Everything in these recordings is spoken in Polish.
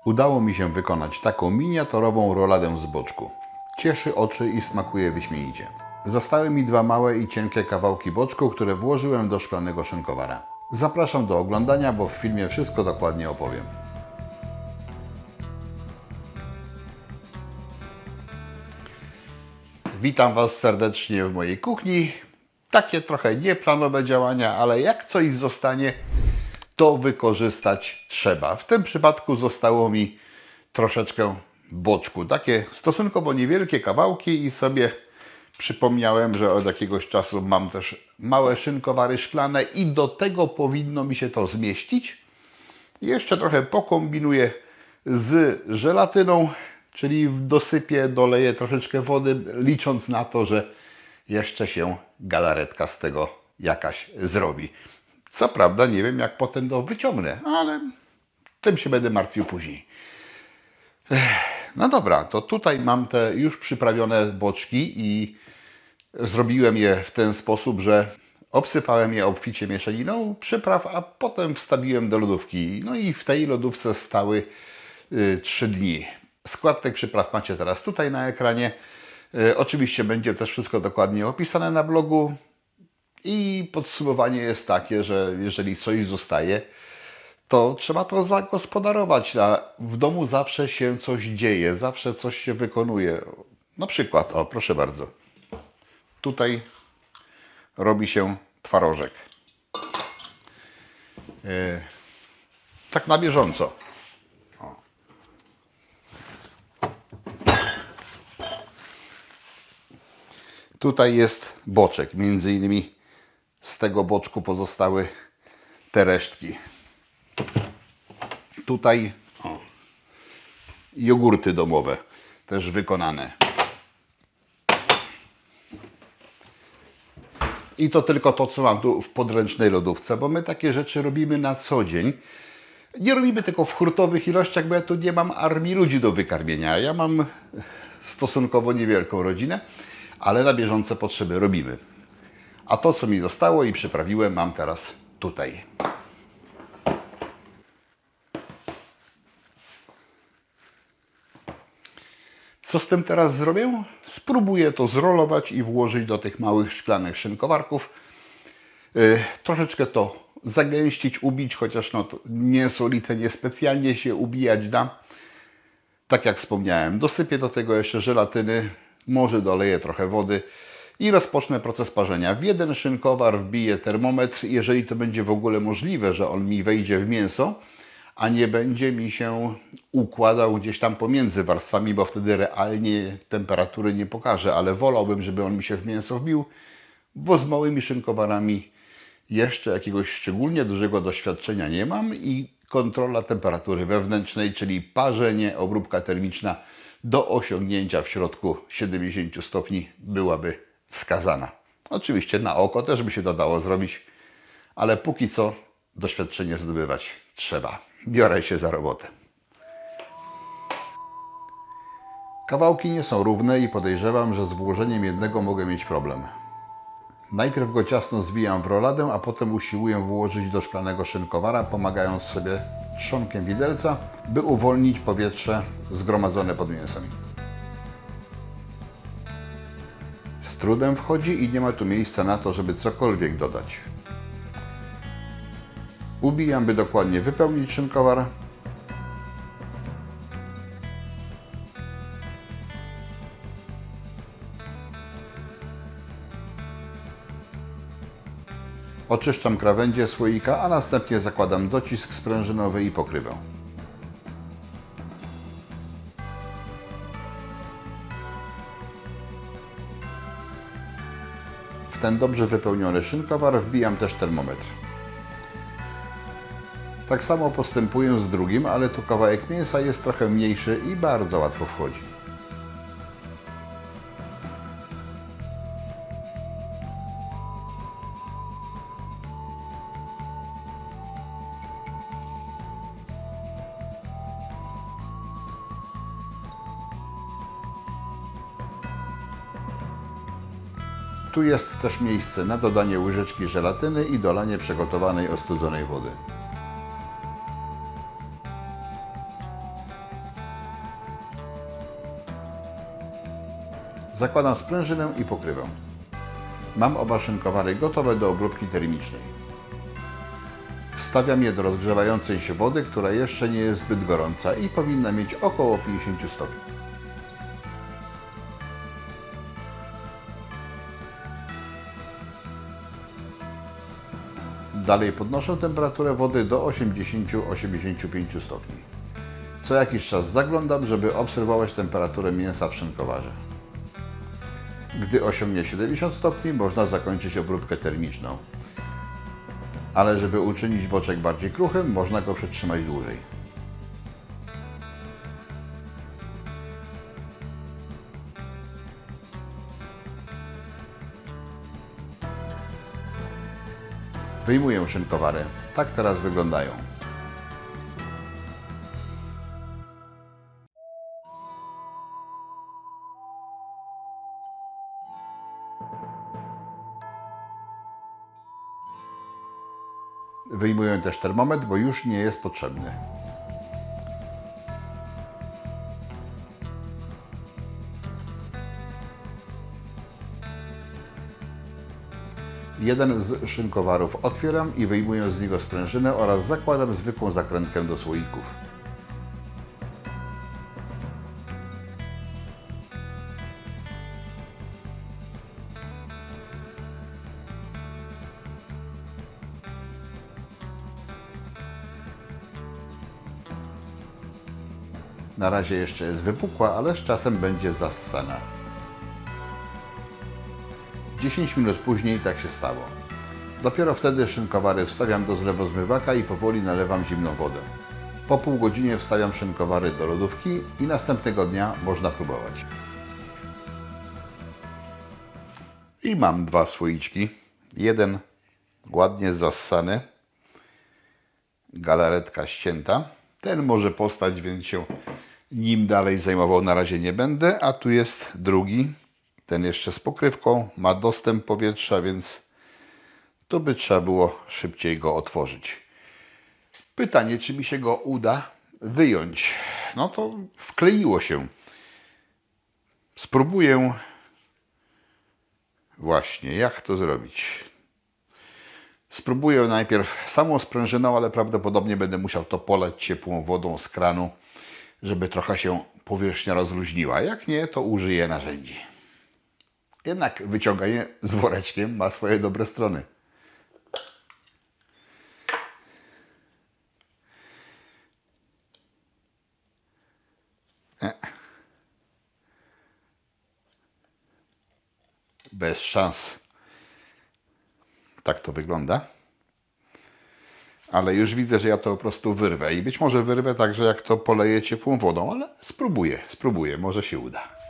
Udało mi się wykonać taką miniaturową roladę z boczku. Cieszy oczy i smakuje wyśmienicie. Zostały mi dwa małe i cienkie kawałki boczku, które włożyłem do szklanego szynkowara. Zapraszam do oglądania, bo w filmie wszystko dokładnie opowiem. Witam Was serdecznie w mojej kuchni. Takie trochę nieplanowe działania, ale jak coś zostanie, to wykorzystać trzeba. W tym przypadku zostało mi troszeczkę boczku. Takie stosunkowo niewielkie kawałki i sobie przypomniałem, że od jakiegoś czasu mam też małe szynkowary szklane i do tego powinno mi się to zmieścić. Jeszcze trochę pokombinuję z żelatyną, czyli dosypię, doleję troszeczkę wody, licząc na to, że jeszcze się galaretka z tego jakaś zrobi. Co prawda nie wiem, jak potem to wyciągnę, ale tym się będę martwił później. No dobra, to tutaj mam te już przyprawione boczki i zrobiłem je w ten sposób, że obsypałem je obficie mieszaniną przypraw, a potem wstawiłem do lodówki. No i w tej lodówce stały 3 dni. Skład tych przypraw macie teraz tutaj na ekranie. Oczywiście będzie też wszystko dokładnie opisane na blogu. I podsumowanie jest takie, że jeżeli coś zostaje, to trzeba to zagospodarować. A w domu zawsze się coś dzieje, zawsze coś się wykonuje. Na przykład, o proszę bardzo, tutaj robi się twarożek. Tak na bieżąco. O. Tutaj jest boczek, między innymi z tego boczku pozostały te resztki. Tutaj jogurty domowe, też wykonane. I to tylko to, co mam tu w podręcznej lodówce, bo my takie rzeczy robimy na co dzień. Nie robimy tylko w hurtowych ilościach, bo ja tu nie mam armii ludzi do wykarmienia. Ja mam stosunkowo niewielką rodzinę, ale na bieżące potrzeby robimy. A to, co mi zostało i przyprawiłem, mam teraz tutaj. Co z tym teraz zrobię? Spróbuję to zrolować i włożyć do tych małych szklanych szynkowarków. Troszeczkę to zagęścić, ubić, chociaż no, mięso lite niespecjalnie się ubijać da. Tak jak wspomniałem, dosypię do tego jeszcze żelatyny, może doleję trochę wody i rozpocznę proces parzenia. W jeden szynkowar wbiję termometr, jeżeli to będzie w ogóle możliwe, że on mi wejdzie w mięso, a nie będzie mi się układał gdzieś tam pomiędzy warstwami, bo wtedy realnie temperatury nie pokaże, ale wolałbym, żeby on mi się w mięso wbił, bo z małymi szynkowarami jeszcze jakiegoś szczególnie dużego doświadczenia nie mam i kontrola temperatury wewnętrznej, czyli parzenie, obróbka termiczna do osiągnięcia w środku 70 stopni byłaby wskazana. Oczywiście na oko też by się to dało zrobić, ale póki co doświadczenie zdobywać trzeba. Biorę się za robotę. Kawałki nie są równe i podejrzewam, że z włożeniem jednego mogę mieć problem. Najpierw go ciasno zwijam w roladę, a potem usiłuję włożyć do szklanego szynkowara, pomagając sobie trzonkiem widelca, by uwolnić powietrze zgromadzone pod mięsem. Z trudem wchodzi i nie ma tu miejsca na to, żeby cokolwiek dodać. Ubijam, by dokładnie wypełnić szynkowar. Oczyszczam krawędzie słoika, a następnie zakładam docisk sprężynowy i pokrywę. W ten dobrze wypełniony szynkowar wbijam też termometr. Tak samo postępuję z drugim, ale tu kawałek mięsa jest trochę mniejszy i bardzo łatwo wchodzi. Tu jest też miejsce na dodanie łyżeczki żelatyny i dolanie przygotowanej ostudzonej wody. Zakładam sprężynę i pokrywę. Mam oba szynkowary gotowe do obróbki termicznej. Wstawiam je do rozgrzewającej się wody, która jeszcze nie jest zbyt gorąca i powinna mieć około 50 stopni. Dalej podnoszę temperaturę wody do 80-85 stopni. Co jakiś czas zaglądam, żeby obserwować temperaturę mięsa w szynkowarze. Gdy osiągnie 70 stopni, można zakończyć obróbkę termiczną. Ale żeby uczynić boczek bardziej kruchym, można go przetrzymać dłużej. Wyjmuję szynkowary. Tak teraz wyglądają. Wyjmuję też termometr, bo już nie jest potrzebny. Jeden z szynkowarów otwieram i wyjmuję z niego sprężynę oraz zakładam zwykłą zakrętkę do słoików. Na razie jeszcze jest wypukła, ale z czasem będzie zassana. 10 minut później tak się stało. Dopiero wtedy szynkowary wstawiam do zlewozmywaka i powoli nalewam zimną wodę. Po pół godzinie wstawiam szynkowary do lodówki i następnego dnia można próbować. I mam dwa słoiczki. Jeden ładnie zassany, galaretka ścięta. Ten może postać, więc się nim dalej zajmował na razie nie będę. A tu jest drugi, ten jeszcze z pokrywką, ma dostęp powietrza, więc to by trzeba było szybciej go otworzyć. Pytanie, czy mi się go uda wyjąć. No to wkleiło się. Spróbuję właśnie, jak to zrobić. Spróbuję najpierw samą sprężyną, ale prawdopodobnie będę musiał to polać ciepłą wodą z kranu, żeby trochę się powierzchnia rozluźniła. Jak nie, to użyję narzędzi. Jednak wyciąganie z woreczkiem ma swoje dobre strony. Bez szans. Tak to wygląda. Ale już widzę, że ja to po prostu wyrwę. I być może wyrwę także jak to poleję ciepłą wodą, ale spróbuję. Może się uda.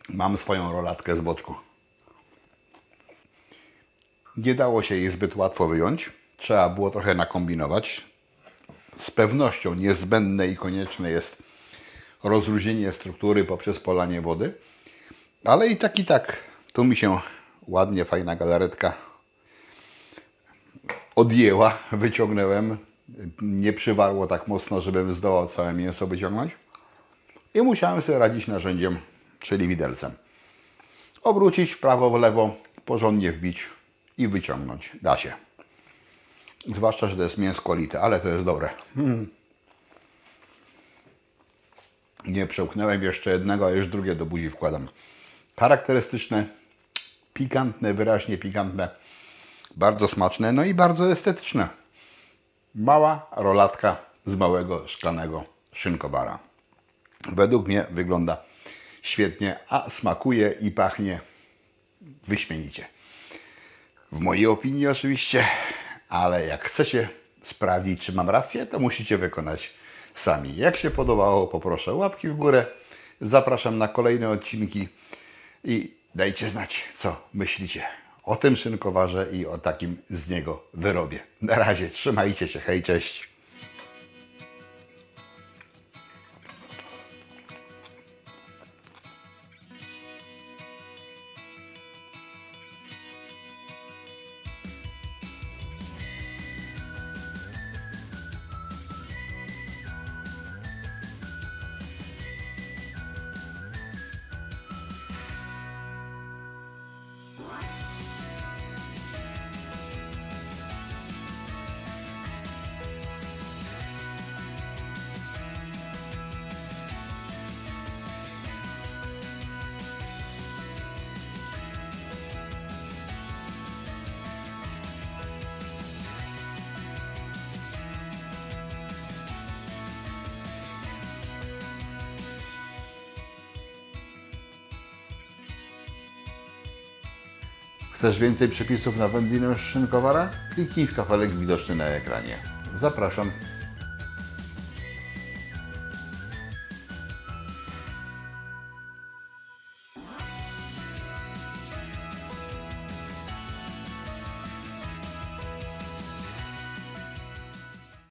Mam swoją rolatkę z boczku. Nie dało się jej zbyt łatwo wyjąć. Trzeba było trochę nakombinować. Z pewnością niezbędne i konieczne jest rozluźnienie struktury poprzez polanie wody. Ale i tak, tu mi się ładnie, fajna galaretka odjęła, wyciągnąłem. Nie przywarło tak mocno, żebym zdołał całe mięso wyciągnąć. I musiałem sobie radzić narzędziem, czyli widelcem. obrócić w prawo, w lewo, porządnie wbić i wyciągnąć. Da się. Zwłaszcza, że to jest mięsko lite, ale to jest dobre. Nie przełknąłem jeszcze jednego, a już drugie do buzi wkładam. Charakterystyczne, pikantne, wyraźnie pikantne, bardzo smaczne, no i bardzo estetyczne. Mała rolatka z małego szklanego szynkowara. Według mnie wygląda świetnie, a smakuje i pachnie wyśmienicie. W mojej opinii oczywiście, ale jak chcecie sprawdzić, czy mam rację, to musicie wykonać sami. Jak się podobało, poproszę łapki w górę. Zapraszam na kolejne odcinki i dajcie znać, co myślicie o tym szynkowarze i o takim z niego wyrobie. Na razie, trzymajcie się, hej, cześć. Chcesz więcej przepisów na wędlinę szynkowara? Kliknij w kafelek widoczny na ekranie. Zapraszam.